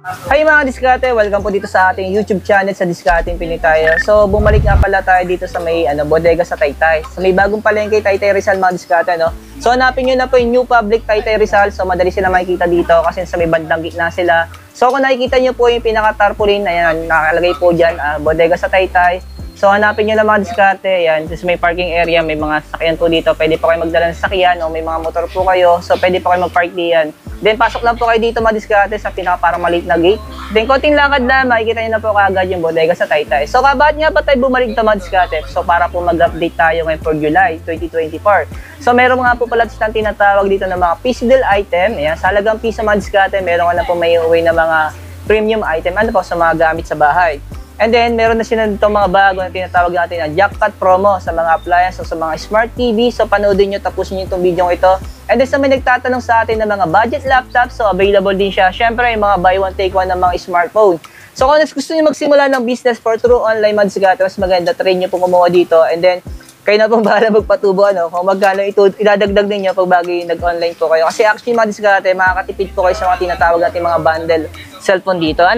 Hi mga diskarte! Welcome po dito sa ating YouTube channel sa Diskarting Pinoy tayo. So bumalik nga pala tayo dito sa may bodega sa Taytay. So may bagong palengke Taytay Rizal mga diskarte, no? So hanapin nyo na po yung New Public Taytay Rizal. So madali sila makikita dito kasi sa may bandang gitna sila. So kung nakikita nyo po yung pinaka-tarpaulin, ayan, nakalagay po dyan, bodega sa Taytay. So hanapin nyo na mga diskarte, ayan, sa may parking area, may mga sasakyan po dito. Pwede po kayo magdala ng sasakyan o may mga motor po kayo. So pwede po kayo mag-park diyan. Then pasok lang po kayo dito mga diskarte sa pinaka parang maliit na gate. Then konting lakad na, makikita nyo na po kaagad yung bodega sa Taytay. So bakit nga ba tayo bumalik dito mga diskarte? So para po mag-update tayo ngayon for July 2024. So meron nga po pala silang tinatawag dito ng mga piece deal item. Ayan, sa halagang piso mga diskarte, meron ka na po may uwi na mga premium item. Ano po sa mga gamit sa bahay. And then, meron na sila dito mga bago na tinatawag natin na jackpot promo sa mga appliance o sa mga smart TV. So, panoodin nyo, tapusin nyo itong video ito. And then, sa may nagtatanong sa atin ng mga budget laptop, so available din siya. Siyempre, yung mga buy one, take one ng mga smartphone. So, kung gusto nyo magsimula ng business for true online mansigat, mas maganda, try nyo po kumuha dito. And then, kayo na pong bahala magpatubo, kung magkano ito, idadagdag ninyo pag bagay nag-online po kayo. Kasi actually, mga diskarte, makakatipid po kayo sa mga tinatawag natin mga bundle cellphone dito,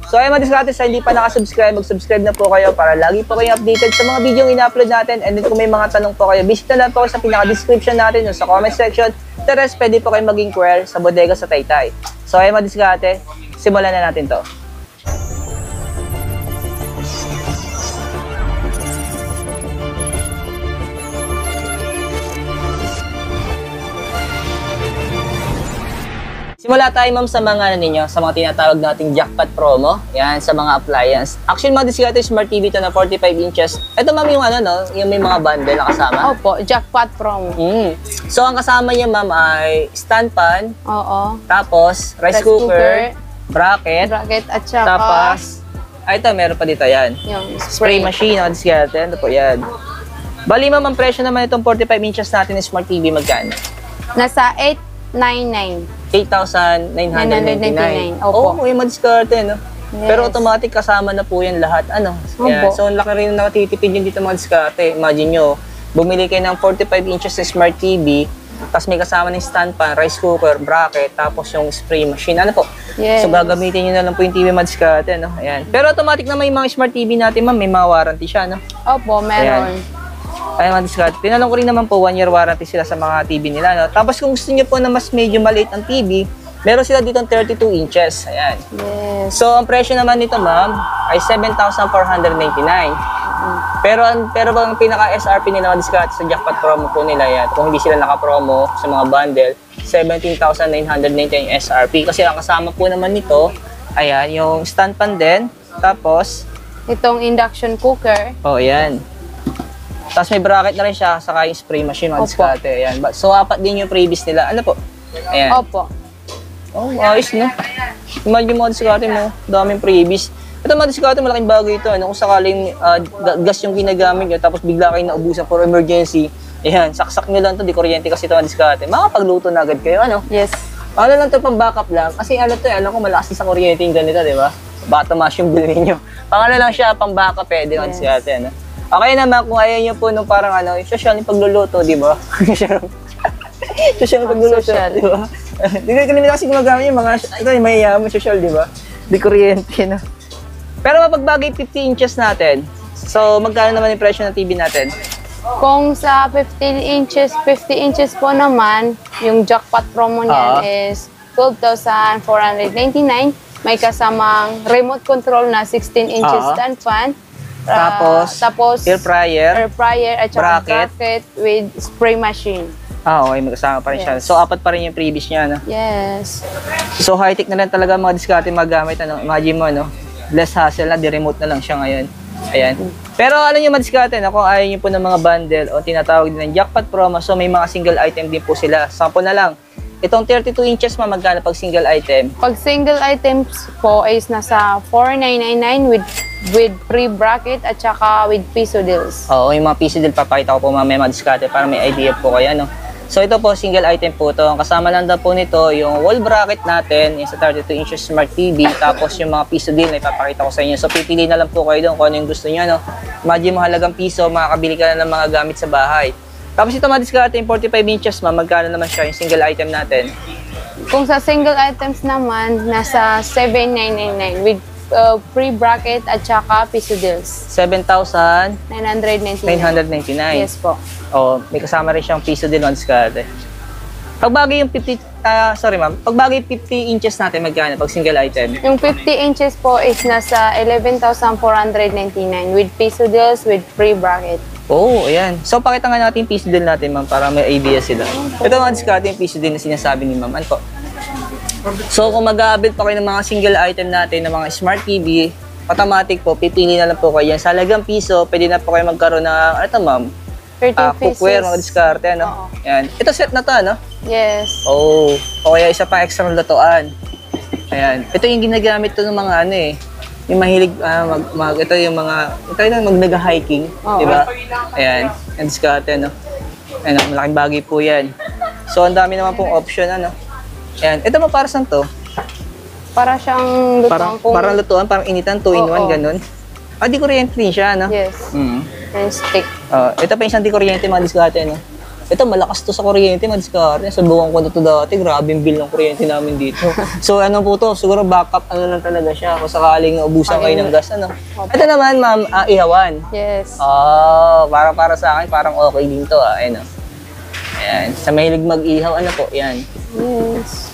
So ay mga diskarte, sa hindi pa nakasubscribe, mag-subscribe na po kayo para lagi po kayong updated sa mga video ina-upload natin. And then kung may mga tanong po kayo, visit na lang po kayo sa pinaka-description natin o sa comment section. The rest, pwede po kayong mag-inquire sa bodega sa Taytay. So ay mga diskarte, simulan na natin to. Simula tayo ma'am sa mga sa mga tinatawag nating jackpot promo. Yan, sa mga appliance. Actually, mga diskarte smart TV to na 45 inches. Ito ma'am yung yung may mga bundle na kasama. Opo, jackpot promo. So, ang kasama niya ma'am ay stand pan. Oo. Tapos, rice cooker, bracket, at saka tapos, ito, meron pa dito yan. yung Spray machine, mga diskarte. Ito po yan. Bali ma'am, ang presyo naman itong 45 inches natin ng smart TV, magkano? Nasa 899. 8,999. Opo. Oo, yung madiskarte, no? Yes. Pero automatic kasama na po yan lahat, Kaya, Opo. so, laki rin na nakatitipid yun dito mga diskarte. Imagine nyo, bumili kayo ng 45 inches na smart TV, tapos may kasama ng stand pan, rice cooker, bracket, tapos yung spray machine. Ano po? Yes. So, gagamitin nyo na lang po yung TV mga diskarte, Ayan. Pero automatic na may mga smart TV natin, ma'am, may mga warranty siya, Opo, meron. Ay, mga diskarte. Tinanong ko rin naman po, 1 year warranty sila sa mga TV nila, Tapos kung gusto niyo po na mas medyo maliit ang TV, meron sila dito 32 inches. Ayan. Yes. So, ang presyo naman nito, ma'am, ay 7,499. Pero ang pinaka-SRP nila mga diskarte sa jackpot promo po nila yan. Kung hindi sila naka-promo sa mga bundle, 17,999 yung SRP. Kasi ang kasama po naman nito, ayan, yung stand pan din. Tapos, Itong induction cooker. ayan. Tapos may bracket na rin siya, saka yung spray machine, mga Opo. diskarte. Ayan. So, apat din yung previous nila. Ano po? Ayan. Opo. Oh, ayos, no? Imagine mga diskarte mo, daming previous. Ito mga diskarte, malaking bagay ito. Kung sakaling gas yung ginagamit nyo, tapos bigla kayo naubusan for emergency, ayan, saksak nyo lang ito, di kuryente kasi ito mga diskarte. Makapagluto na agad kayo, Yes. Ano lang ito, pang backup lang. Kasi alam ko malakas sa kuryente yung ganito, di ba? Baka tumaas yung bill ninyo. Lang siya, pang backup, pwede mga diskarte, Okay naman kung ayaw nyo po nung parang social yung pagluluto, di ba? Social yung pagluluto, di ba? Hindi ko nila kasi gumagamit yung mga, ito yung mahiyaman social, di ba? Di kuryente, Pero mapagbagay 50 inches natin, so magkano naman yung presyo ng TV natin? Kung sa 50 inches po naman, yung jackpot promo niyan is 12,499. May kasamang remote control na 16 inches stand fan. Tapos air fryer, at saka bracket with spray machine. Okay, magkasama pa rin siya. So, apat pa rin yung previous niya, Yes. So, high-tech na lang talaga mga diskarte magamit, Imagine mo, less hassle na, di-remote na lang siya ngayon. Ayan. Pero, nyo mga diskarte, kung ayaw nyo po ng mga bundle o tinatawag din ng jackpot promo, so may mga single item din po sila. Sample na lang. Itong 32 inches, magkano pag single item? Pag single items po is nasa 4,999 with free bracket at saka with piso deals. Oo, yung mga piso deal papakita ko po mamaya mga diskarte para may idea po kayo, So ito po, single item po to. Ang kasama lang daw po nito, yung wall bracket natin, yung sa 32 inches smart TV, tapos yung mga piso deal na ipapakita ko sa inyo. So pipili na lang po kayo doon kung ano yung gusto nyo, Imagine mo halagang piso, makakabili ka na ng mga gamit sa bahay. Tapos ito mga diskarte, yung 45 inches, magkano naman siya, yung single item natin? Kung sa single items naman, nasa 7,999 with free bracket at saka piso deals. 7,999. 999. Yes po. Oh, may kasama rin siyang piso din on diskarte. Pag bagay yung 50, sorry ma'am, pag bagay 50 inches natin, magkano pag single item? Yung 50 inches po is nasa 11,499 with piso deals with free bracket. Oh, ayan. So, pakita nga natin yung piso deal natin, ma'am, para may idea sila. Ito mga diskarte yung piso deal na sinasabi ni ma'am. Ano po? So, kung mag-a-build pa kayo ng mga single item natin, ng mga smart TV, automatic po, pipili na lang po kayo yan. Sa halagang piso, pwede na po kayo magkaroon ng, ano ito ma'am? 13 pieces. Cookware, mga diskarte, ano? Oo. Yan. Ito set na to, ano? Yes. Oh, o kaya isa pa extra lutuan. Ayan. Ito yung ginagamit to ng mga ano eh. Yung mahilig, ito yung mga, ito yung mag-hiking, Oo. di ba? Ayan. Yung diskarte, ano? Ayan, malaking bagay po yan. So, ang dami naman pong option, ano? Ayan. Ito mo para saan to? Para siyang lutang Parang lutuan, parang initan, 2-in-1, Oo. ganun. Di kuryente din siya, no? Yes. Mm. And stick. Ito pa yung isang di kuryente, mga diskarte, no? Ito, malakas to sa kuryente, mga diskarte. Sabukan ko na to dati, grabe yung bill ng kuryente namin dito. So, ano po to? Siguro backup, ano lang talaga siya. Kung sakaling ubusan kayo ng gas, ano? Ito naman, ma'am, ihawan. Yes. Para sa akin, parang okay din to, Ayan, Ayan. Sa mahilig mag-ihaw, ano po? Yan. Yes.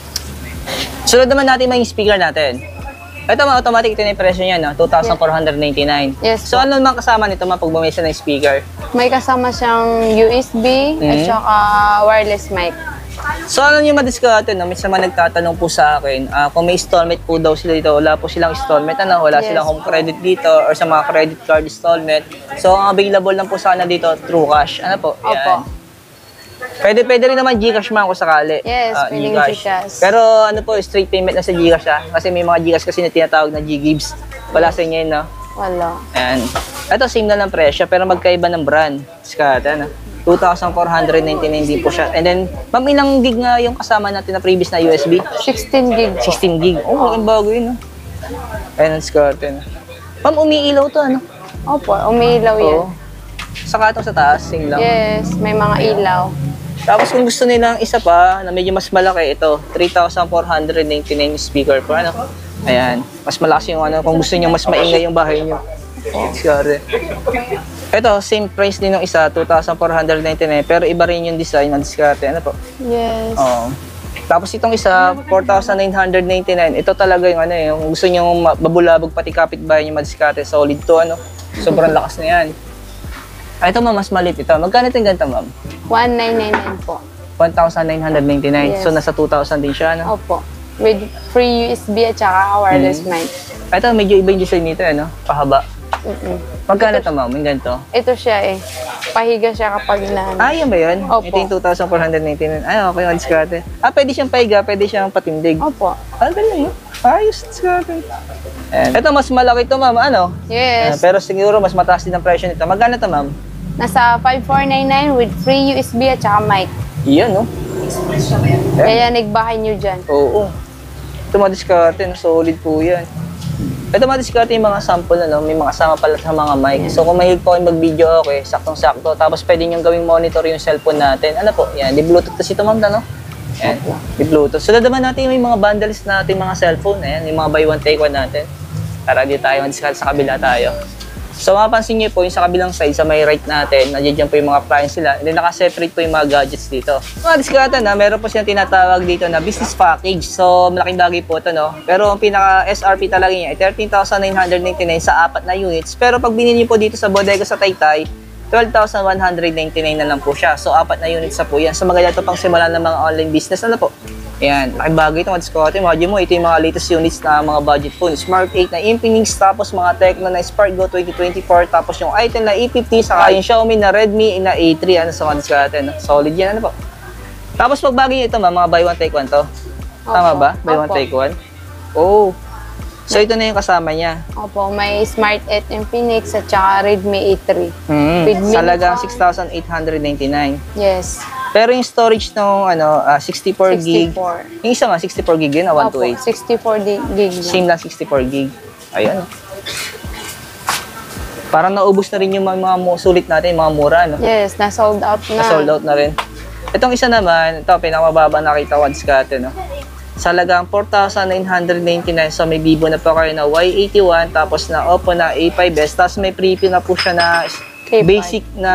Sunod naman natin yung speaker natin. Ito, automatic ito na yung presyo niya, no? 2,499. Yes. So, ano naman kasama nito, ma'am, pag bumisa ng speaker? May kasama siyang USB at saka wireless mic. So, ano yung madiskarte, no? May naman nagtatanong po sa akin, kung may installment po daw sila dito, wala po silang installment, wala Yes. silang home credit dito, or sa mga credit card installment. So, ang available lang po sana dito, True Cash. Ano po? Opo. Pwede rin naman Gcash ma'am kung sakali. Yes, pwedeng Gcash. Pero ano po, straight payment na sa Gcash Kasi may mga Gcash kasi na tinatawag na G-Gives. Wala sa inyo yun, no? Wala. Ayan. Ito, same na lang presyo, pero magkaiba ng brand. Diskarte, ano? 2,499 din po siya. And then, ma'am, ilang gig nga yung kasama natin na previous na USB? 16 gig. 16 gig. Oh, ang bago yun, no? Ayan, diskarte, no? Ma'am, umiilaw to, ano? Opo, umiilaw yan. Oo. Saka ito sa taas, sing lang. Yes, may mga ilaw. Tapos kung gusto nilang isa pa na medyo mas malaki, ito 3,499 yung speaker po, ano? Ayan, mas malakas yung ano, kung gusto niyo mas maingay yung bahay niyo. Sorry. Ito, same price din ng isa, 2,499, pero iba rin yung design ng diskarte, ano po? Yes. Oo. Tapos itong isa, 4,999. Ito talaga yung ano eh, kung gusto niyo mabulabog pati kapitbahay niyo madiskarte, solid to, ano? Sobrang lakas na yan. Ito ma'am, mas maliit ito. Magkano ito yung ganito ma'am? 1,999 po. 1,999. Yes. So, nasa 2,000 din siya, no? Opo. With free USB at saka wireless mic. Ito, medyo iba yung design nito, ano? Pahaba. Magkano ito ma'am? Yung ganito? Ito siya eh. Pahiga siya kapag na... Yan ba yun? Opo. Ito yung 2,499. Okay, yung diskarte. Pwede siyang pahiga, pwede siyang patindig. Opo. Galing, no? Ayos, diskarte. Ito, mas malaki ito ma'am, ano? Yes. Pero siguro, mas mataas din ang presyo nito. Magkano ito ma'am? Nasa 5,499 with free USB at saka mic. Iyan, no? Kaya nagbahay nyo dyan. Oo. Ito mga diskarte, no? Solid po yan. Ito mga diskarte yung mga sample, ano? May mga kasama pala sa mga mic. So kung mahilig po kayo mag-video, okay, saktong-sakto. Tapos pwede nyo gawing monitor yung cellphone natin. Ano po? Yan, di-bluetooth kasi ito ma'am, ano? Yan, di-bluetooth. So naman natin yung mga bundles natin, mga cellphone. Ayan, yung mga buy one take one natin. Para di tayo mag-diskarte sa kabila tayo. So mapapansin niyo po yung sa kabilang side, sa may right natin, nandiyan po yung mga appliance sila. And then naka-separate po yung mga gadgets dito. Mga diskarte na, meron po silang tinatawag dito na business package. So malaking bagay po ito, no? Pero ang pinaka-SRP talaga niya ay 13,999 sa 4 na units. Pero pag binili niyo po dito sa bodega sa Taytay, 12,199 na lang po siya. So 4 na units na po yan. So maganda ito pang simulan ng mga online business. Ano po? Ayan, malaking bagay ito mga diskarte. Imagine mo, ito yung mga latest units na mga budget phone. Smart 8 na Infinix, tapos mga Tecno na Spark Go 2024, tapos yung Itel na E50, saka yung Xiaomi na Redmi na A3, ano sa mga diskarte. No? Solid yan, ano po? Tapos pag bagay ito mga buy one take one to. Tama Opo. ba? Buy one Opo. take one? Oh. So ito na yung kasama niya. Opo, may Smart 8 Infinix at saka Redmi A3. With Sa halagang minimum- 6,899. Yes. Pero yung storage ng 64 gig. 64. Yung isa nga 64 gig yun, Opo, 128. 64 gig lang. Same lang 64 gig. Ayan. Parang naubos na rin yung mga sulit natin, yung mga mura, no? Yes, na-sold out na. Na-sold out na rin. Itong isa naman, ito, pinakamababa nakita ko diskarte, no? Sa halagang 4,999. So may Vivo na po kayo na Y81, tapos na Oppo na A5s, tapos may preview na po siya na Keypad. basic na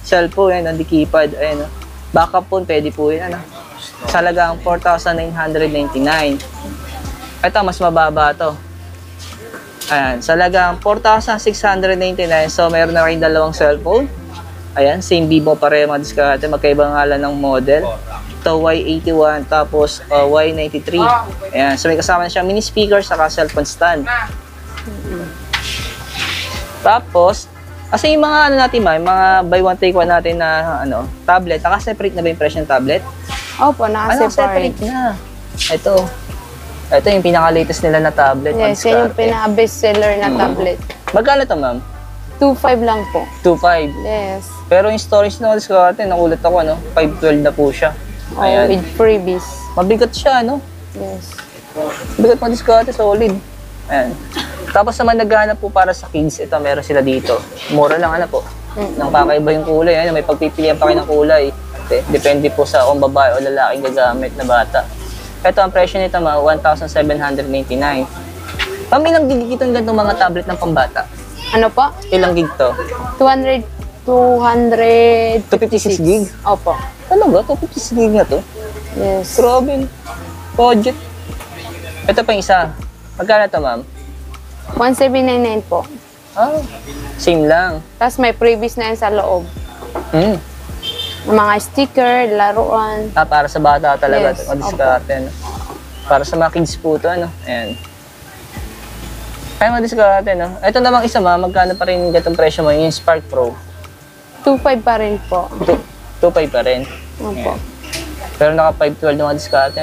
cellphone, yan, hindi keypad. Ayan, backup phone, pwede po yun. Ano? Sa halagang 4,999. Ito, mas mababa to. Ayan, sa halagang 4,699. So, meron na kayong dalawang cellphone. Ayan, same Vivo pareho mga diskarte. Magkaibang ngalan ng model. Ito, Y81, tapos Y93. Ayan, so may kasama na siya mini speaker, saka cellphone stand. Tapos, kasi yung mga ano natin yung mga buy one take one natin na tablet, naka-separate na ba yung presyo ng tablet? Opo, Separate naka-separate. na. Ito yung pinaka-latest nila na tablet. Yes, yan yung pinaka-best seller na tablet. Magkano to, ma'am? 2.5 lang po. 2.5. Yes. Pero yung storage na diskarte, nakulat ako, 512 na po siya. Oh, Ayan. with freebies. Mabigat siya, Yes. Bigat mga diskarte, solid. Ayan. Tapos naman naghahanap po para sa kids, ito meron sila dito. Mura lang po. Nang kakaiba yung kulay, may pagpipilian pa kayo ng kulay. Depende po sa kung babae o lalaking gagamit na bata. Ito ang presyo nito 1,799. Ilang gig itong ganitong mga tablet ng pambata? Ano po? Ilang gig to? 256 gig? Opo. Talaga? 256 gig na to? Yes. Grabe. Budget. Ito pa yung isa. Magkano to, ma'am? 1,799 po. Ah, same lang. Tapos may freebies na yan sa loob. Hmm. Mga sticker, laruan. Para sa bata talaga. Yes, Madiskarte. Para sa mga kids po ito, Ayan. Ay, madiskarte, Ito namang isa, ma'am. Magkano pa rin gatong presyo mo? Yung Spark Pro. 2.5 pa rin po. 2.5 pa rin. Opo. Pero naka 512 na mga diskarte,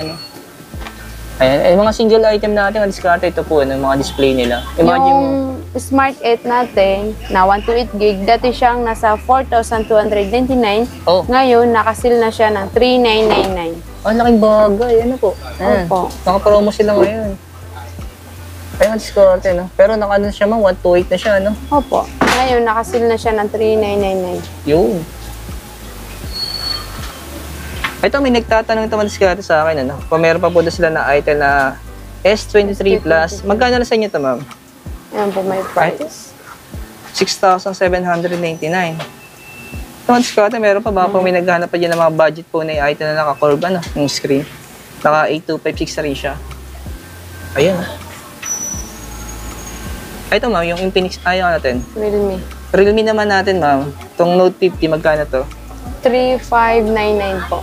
Ayan, mga single item natin, mga diskarte, ito po, mga display nila. Imagine mo. Yung Smart 8 natin, na 128 gig, dati siyang nasa 4,299. Oh. Ngayon, nakasil na siya ng 3,999. Ang laking bagay, po. Ayan, Opo. naka-promo sila ngayon. Ay, mga diskarte, Pero naka siya, 128 na siya, Opo. Ngayon, nakasil na siya ng 3,999. Yun. Ito, may nagtatanong ito mga diskarte sa akin, Kung meron pa po doon sila na item na S23 Plus, magkano na sa inyo ito, ma'am? Ayan po may price. 6,799. Ito mga diskarte, meron pa ba kung may naghahanap pa dyan ng mga budget po na yung item na naka-curve, yung screen? Naka 8256 rin siya. Ayan, Ito, ma'am, yung Infinix, ayaw natin. Realme. Realme naman natin, ma'am. Itong Note 50, magkano to? 3,599 po.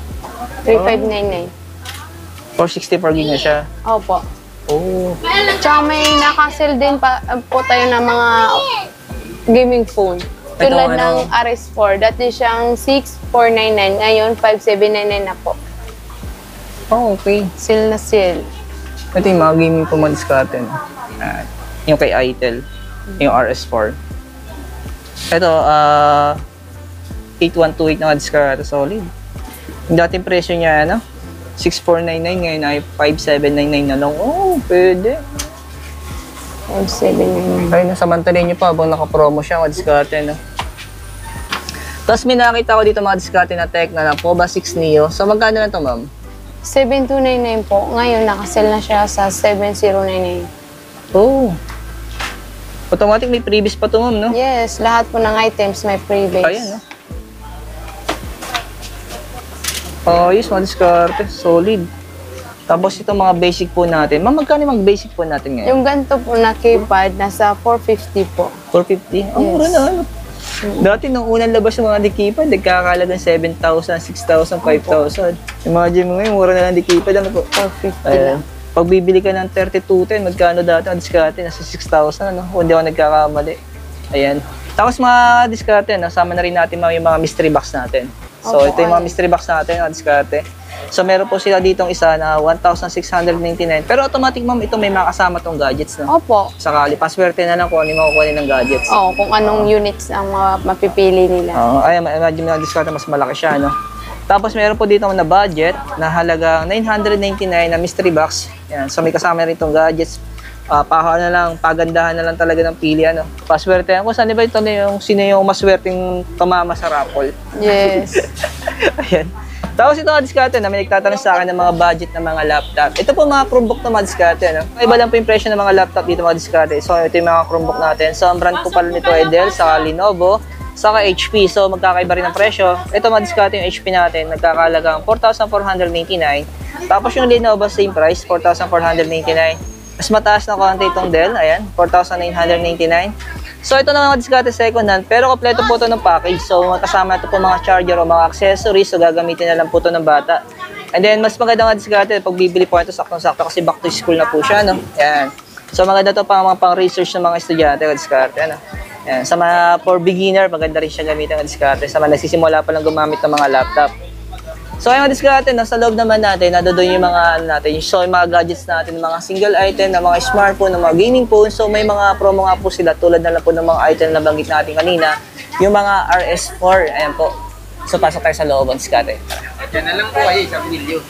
3,599. 464 gig na siya. Opo. Oh. Tsaka may nakasil din po tayo ng mga gaming phone. Tulad Ito, ng RS4. Dati siyang 6,499. Ngayon, 5,799 na po. Oh, okay. Seal na seal. Ito yung mga gaming po mga diskarte, yung kay Itel, yung RS4. Ito, 8128 na diskarte, solid. Yung dating presyo niya, 6,499, ngayon ay 5,799 na lang. Oh, pwede. 5,799. Ay, nasamantalin niyo pa habang naka-promo siya, mga diskarte, Tapos may nakita ko dito mga diskarte na Tecno na Pova 6 Neo. So, magkano na to, ma'am? 7,299 po. Ngayon, nakasell na siya sa 7,099. Oh. Automatic may previous pa to, ma'am, no? Yes, lahat po ng items may freebies. Ayan, yes, mga diskarte. Solid. Tapos itong mga basic po natin. Ma'am, magkano yung mga basic po natin ngayon? Yung ganito po na keypad, nasa 450 po. 450? Ang mura na, Dati, nung unang labas ng mga dikipad, nagkakalagang 7,000, 6,000, 5,000. Imagine mo ngayon, mura na lang dikipad. 450 Ayan. lang. Pag bibili ka ng 3210, magkano dati ang diskarte? Nasa 6,000, Kung hindi ako nagkakamali. Ayan. Tapos mga diskarte, sama na rin natin yung mga mystery box natin. So, Opo, ito yung mga mystery box natin, mga diskarte. So, meron po sila ditong isa na 1,699. Pero automatic, ma'am, ito may makasama tong gadgets, Opo. Sakali, paswerte na lang kung ano yung makukuha ng gadgets. Oo, kung anong units ang mapipili nila. Ay, imagine mo yung diskarte, mas malaki siya, Tapos, meron po dito na budget na halagang 999 na mystery box. Yan. So, may kasama rin itong gadgets. paha na lang, pagandahan na lang talaga ng pili, ano. Paswerte kung saan ba ito yung sino yung maswerteng tumama sa raffle. Yes. Ayan. Tapos ito mga diskarte na may nagtatanong sa akin ng mga budget ng mga laptop. Ito po mga Chromebook na mga diskarte. No? Iba lang po yung presyo ng mga laptop dito mga diskarte. So ito yung mga Chromebook natin. So ang brand po pala nito ay Dell, saka Lenovo, saka HP. So magkakaiba rin ang presyo. Ito mga diskarte yung HP natin. Nagkakalagang 4,499. Tapos yung Lenovo same price, 4,499. Mas mataas na konti itong Dell. Ayan, 4,999. So ito na mga diskarte second hand, pero kompleto po ito ng package. So kasama ito po mga charger o mga accessories, so gagamitin na lang po ito ng bata. And then mas maganda nga diskarte pag bibili po ito saktong-sakto kasi back to school na po siya, no? Yan. So maganda ito pang mga pang-research ng mga estudyante ng diskarte, ano? Yan. Sa mga for beginner, maganda rin siya gamitin ng diskarte. Sa mga nagsisimula pa lang gumamit ng mga laptop. So ayun mga diskarte, nasa loob naman natin, nandoon yung mga natin, so yung mga gadgets natin, mga single item, na mga smartphone, na mga gaming phone. So may mga promo nga po sila tulad na lang po ng mga item na banggit natin kanina, yung mga RS4, ayan po. So pasok tayo sa loob mga diskarte. Yan na lang po ay sa video.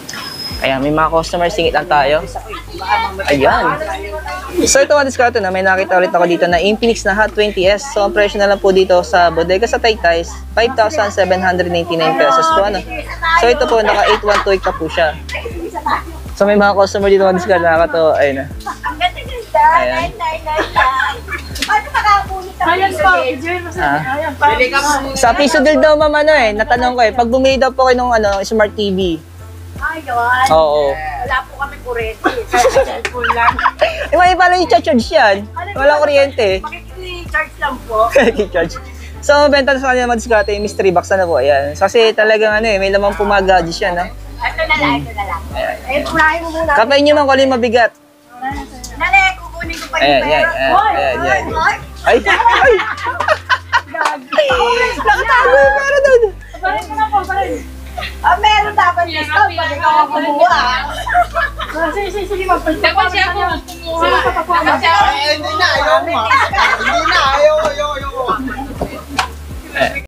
Ayan, may mga customers, singit lang tayo. Ayan. So ito mga diskarte na may nakita ulit ako dito na Infinix na Hot 20S. So ang presyo na lang po dito sa bodega sa Taytay, 5,799 pesos po, ano. So ito po, naka 8128 ka po siya. So may mga customer dito mga diskarte na nakakatawa. Ayun na. Ayan. Paano makakulit ang Pili ka po muna. Sa piso deal daw ma'am ano natanong ko pag bumili daw po kayo ng smart TV. Ayun. Oo. Wala po kami kurente. Sa cellphone lang. May pala i-charge yan. Walang kuryente. Makikicharge lang po. I-charge. So, benta na sa kanya mga diskarte yung mystery box na po. Ayan. Kasi talagang may lamang po mga gadgets yan. Ito na lang, ito na lang. Eh, unahin mo muna. Kapain nyo man kung alin mabigat. Nale, kukunin ko pa yung Ayan, pera. ayan. Ay! Ay! Nakatago yung pera doon. Meron dapat discount pag ikaw ang kumuha. Sige, magpagpapalala. Dapat siya